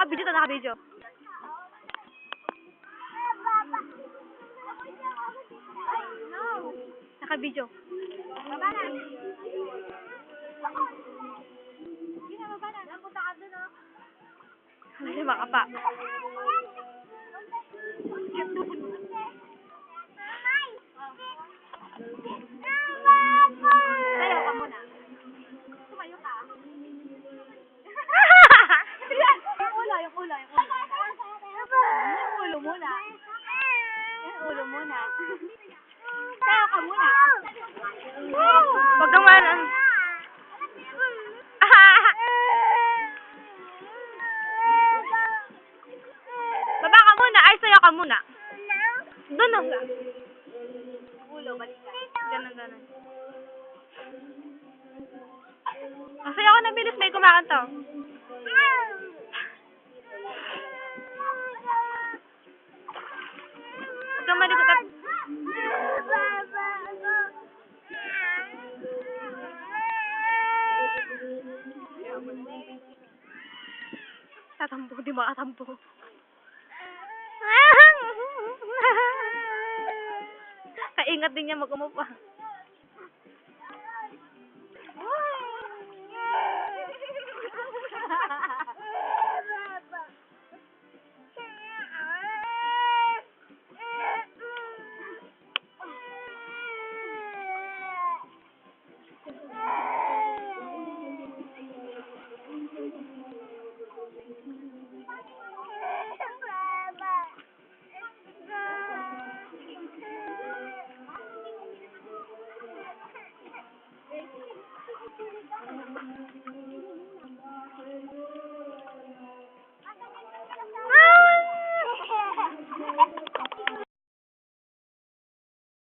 Nakabidyo to, nakabidyo. Nakabidyo. Baba na. Hindi na, baba na. Napunta ka dun, oh. Ay, makapa. Tayo ka muna. Tumayo ka. Yung ulo. Yung ulo muna. Yung ulo muna. Tayo ka muna. Huwag kang malang. Baba ka muna. Ay, sayo ka muna. Doon ka. Ulo, balikan. Ganon. Sayo ka na bilis. May kumakanta. Huwag kang maligot at... Tatampo, di makatampo. Kaingat din niya mag-umupa.